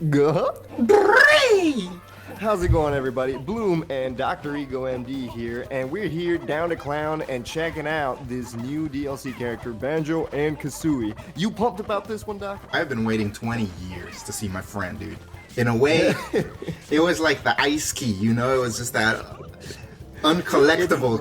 Guh. How's it going, everybody? Bloom and Dr. Ego MD here, and we're here down to clown and checking out this new DLC character, Banjo and Kazooie. You pumped about this one, Doc? I've been waiting 20 years to see my friend, dude. In a way, it was like the ice key, you know? It was just that collectible.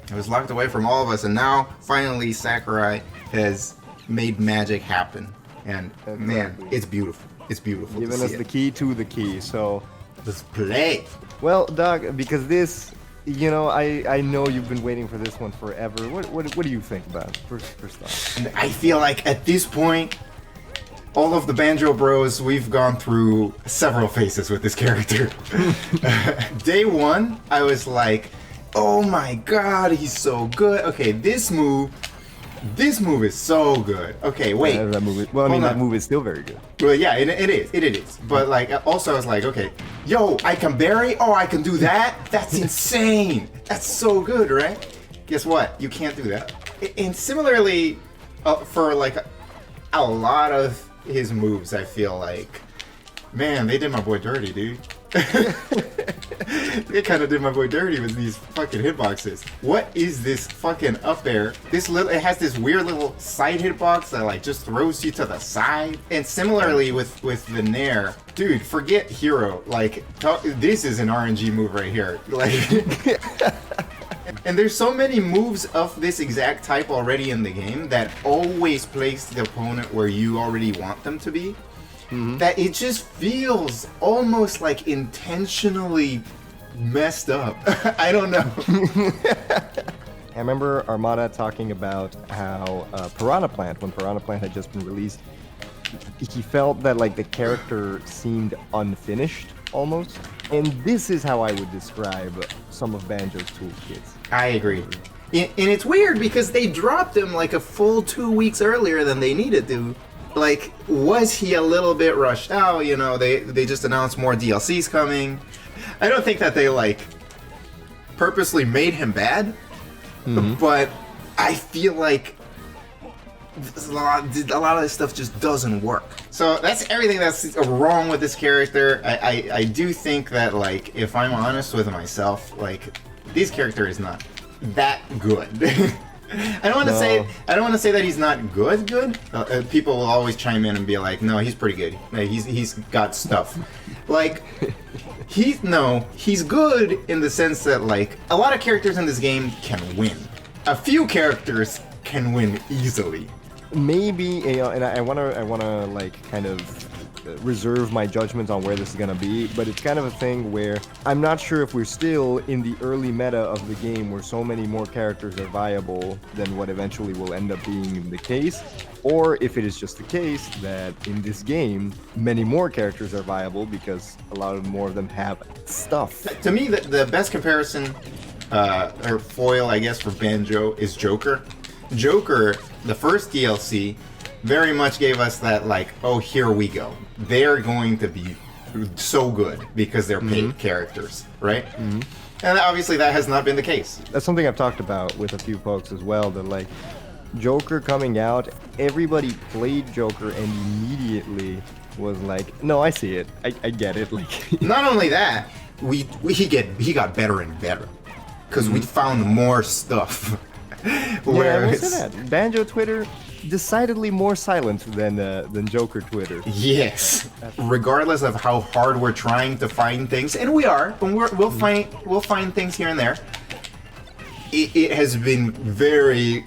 It was locked away from all of us, and now, finally, Sakurai has made magic happen. And, man, it's beautiful. It's beautiful. Giving us the key to the key, so... Let's play! Well, Doc, because this... You know, I know you've been waiting for this one forever. What do you think about it, first off? And I feel like, at this point, all of the Banjo Bros, we've gone through several phases with this character. Day one, I was like, oh my god, he's so good. Okay, this move is so good. Okay, wait. That move is still very good. Well, yeah, it is. But like, also I was like, okay, yo, I can berry? Oh, I can do that? That's insane. That's so good, right? Guess what? You can't do that. And similarly, for like a lot of his moves, I feel like, man, they did my boy dirty, dude. They kind of did my boy dirty with these fucking hitboxes. What is this fucking up air? It has this weird little side hitbox that like just throws you to the side. And similarly with the Nair, dude, forget hero. Like, this is an RNG move right here. Like, and there's so many moves of this exact type already in the game that always place the opponent where you already want them to be. That it just feels almost like intentionally messed up. I don't know. I remember Armada talking about how Piranha Plant, when Piranha Plant had just been released, he felt that like the character seemed unfinished almost. And this is how I would describe some of Banjo's toolkits. I agree. And it's weird because they dropped him like a full 2 weeks earlier than they needed to. Like, was he a little bit rushed out? You know, they just announced more DLCs coming. I don't think that they, like, purposely made him bad, but I feel like a lot of this stuff just doesn't work. So that's everything that's wrong with this character. I do think that, like, if I'm honest with myself, like, this character is not that good. I don't want to say that he's not good. People will always chime in and be like, "No, he's pretty good. He's got stuff." Like, he's good in the sense that like a lot of characters in this game can win. A few characters can win easily. Maybe, you know, and I wanna like kind of reserve my judgments on where this is gonna be, but it's kind of a thing where I'm not sure if we're still in the early meta of the game where so many more characters are viable than what eventually will end up being the case, or if it is just the case that in this game many more characters are viable because a lot of more of them have stuff. To me, the best comparison or foil, I guess, for Banjo is Joker. Joker, the first DLC, very much gave us that, like, oh, here we go. They're going to be so good because they're paid characters, right? And obviously that has not been the case. That's something I've talked about with a few folks as well, that, like, Joker coming out, everybody played Joker and immediately was like, no, I see it. I get it. Like, not only that, he got better and better because we found more stuff. Yeah, we'll say that. Banjo Twitter, decidedly more silent than Joker Twitter. Yes. Regardless of how hard we're trying to find things, and we are, but we'll find things here and there. It has been very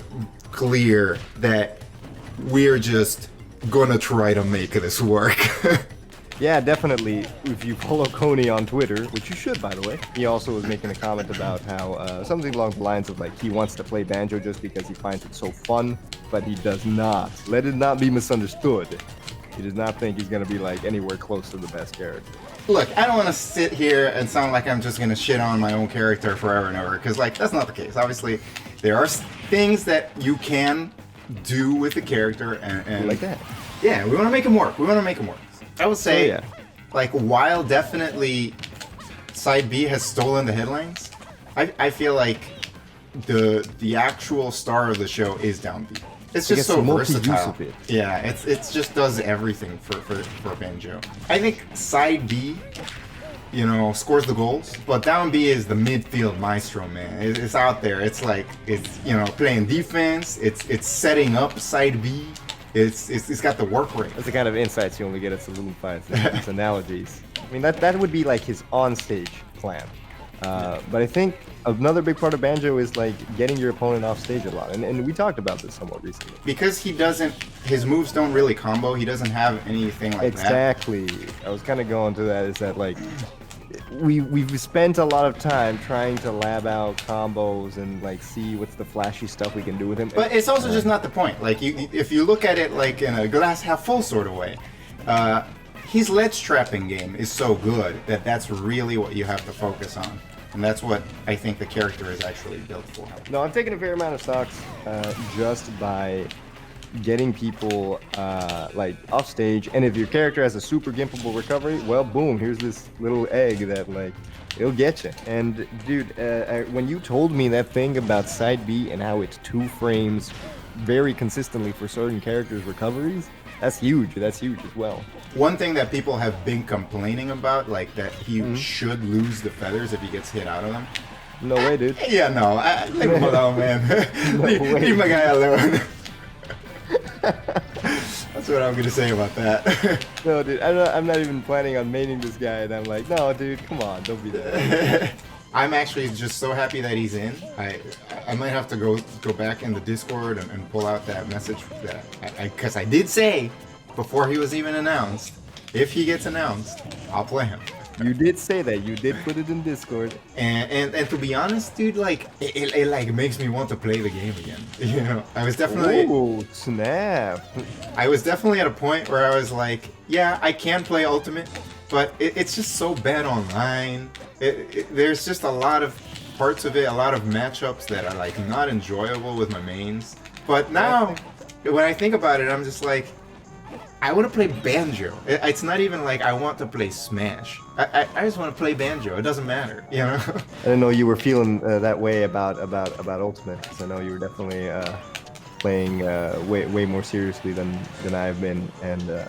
clear that we're just gonna try to make this work. Yeah, definitely. If you follow Coney on Twitter, which you should, by the way, he also was making a comment about how something along the lines of like he wants to play Banjo just because he finds it so fun, but he does not. Let it not be misunderstood. He does not think he's going to be like anywhere close to the best character. Look, I don't want to sit here and sound like I'm just going to shit on my own character forever and ever, because like that's not the case. Obviously, there are things that you can do with the character and like that. Yeah, we want to make him work. I would say, like, while definitely Side B has stolen the headlines, I feel like the actual star of the show is Down B. It's I just guess so multi-use versatile. of it. Yeah, it's just does everything for Banjo. I think side B, you know, scores the goals, but down B is the midfield maestro, man. It's out there. It's like it's you know playing defense. It's setting up side B. It's got the work rate. That's the kind of insights you only get at Saloon fights. These analogies. I mean, that would be like his on-stage plan. But I think another big part of Banjo is like getting your opponent off stage a lot, and we talked about this somewhat recently. Because his moves don't really combo. He doesn't have anything like Exactly. I was kind of going to that. Is that like we've spent a lot of time trying to lab out combos and like see what's the flashy stuff we can do with him. But it's also just not the point. Like if you look at it like in a glass half full sort of way, his ledge trapping game is so good that that's really what you have to focus on. And that's what I think the character is actually built for. No, I'm taking a fair amount of stocks just by getting people like off stage, and if your character has a super gimpable recovery, well, boom, here's this little egg that like it'll get you. And dude, when you told me that thing about side B and how it's 2 frames very consistently for certain characters' recoveries, that's huge. That's huge as well. One thing that people have been complaining about, like that he should lose the feathers if he gets hit out of them. No way, dude. Yeah, no, leave him alone, man. Leave my guy alone. That's what I'm gonna say about that. No, dude, I'm not even planning on maining this guy, and I'm like, no, dude, come on, don't be that. I'm actually just so happy that he's in. I might have to go back in the Discord and pull out that message that because I did say before he was even announced, if he gets announced, I'll play him. You did say that. You did put it in Discord. And to be honest, dude, like it like makes me want to play the game again. You know, I was definitely. Ooh, snap! I was definitely at a point where I was like, yeah, I can play Ultimate, but it's just so bad online. There's just a lot of parts of it, a lot of matchups that are like not enjoyable with my mains. But now, when I think about it, I'm just like, I want to play Banjo. It's not even like I want to play Smash. I just want to play Banjo. It doesn't matter, you know. I didn't know you were feeling that way about Ultimate, because I know you were definitely playing way more seriously than I've been, and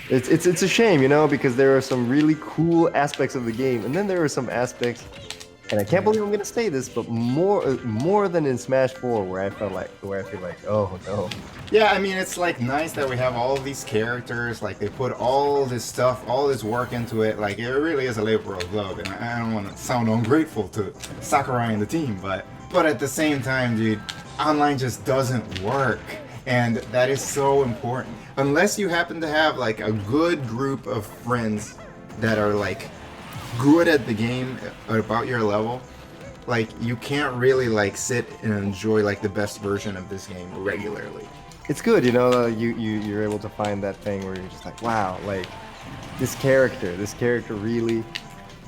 it's a shame, you know, because there are some really cool aspects of the game, and then there are some aspects, and I can't believe I'm gonna say this, but more than in Smash 4, where I feel like, oh no. Yeah, I mean, it's like nice that we have all of these characters, like they put all this stuff, all this work into it, like it really is a labor of love, and I don't want to sound ungrateful to Sakurai and the team, but at the same time, dude, online just doesn't work, and that is so important. Unless you happen to have like a good group of friends that are like good at the game at about your level, like you can't really like sit and enjoy like the best version of this game regularly. It's good, you know, you're able to find that thing where you're just like, wow, like this character really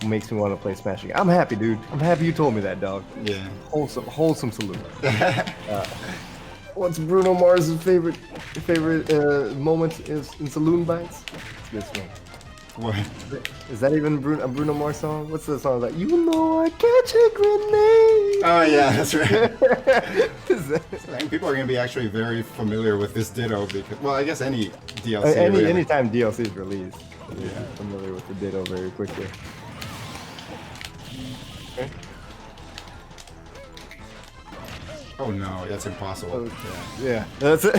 makes me want to play Smash again. I'm happy, dude. I'm happy you told me that, dog. Yeah. Wholesome salute. What's Bruno Mars' favorite moment in Saloon Bites? It's this one. What? Is that even a Bruno Mars song? What's the song like? You know I catch a grenade. Oh yeah, that's right. Is that- I think people are gonna be actually very familiar with this Ditto because, well, I guess any DLC. really. anytime DLC is released, Yeah. you're familiar with the Ditto very quickly. Okay. Oh no, that's impossible. Yeah, that's it.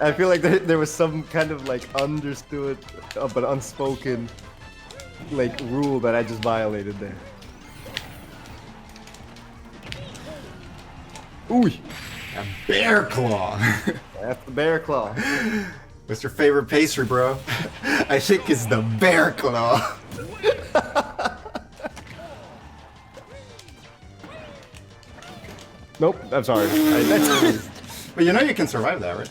I feel like there was some kind of like understood but unspoken like rule that I just violated there. Ooh, A bear claw. that's the bear claw. What's your favorite pastry, bro? I think it's the bear claw. Nope, I'm sorry. But you know you can survive that, right?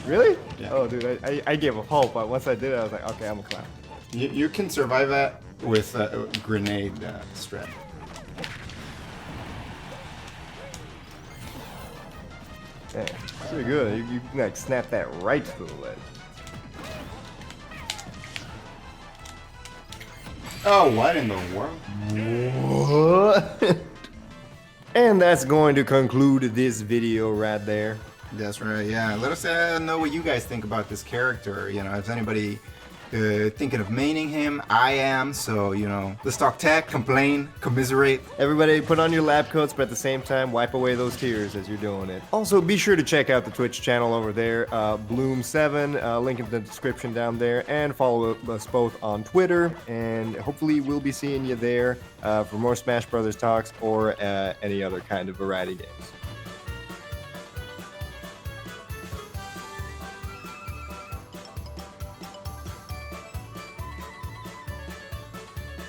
Really? Yeah. Oh, dude, I gave up hope, but once I did it, I was like, okay, I'm a clown. You can survive that with a grenade strat. Yeah, it's pretty good. You can like snap that right to the ledge. Oh, what in the world? What? And that's going to conclude this video right there. That's right. Yeah. Let us know what you guys think about this character. You know, if anybody thinking of maining him, I am. So you know, let's talk tech, complain, commiserate. Everybody put on your lab coats, but at the same time, wipe away those tears as you're doing it. Also, be sure to check out the Twitch channel over there, Bloom7, link in the description down there, and follow us both on Twitter, and hopefully we'll be seeing you there for more Smash Brothers talks or any other kind of variety games.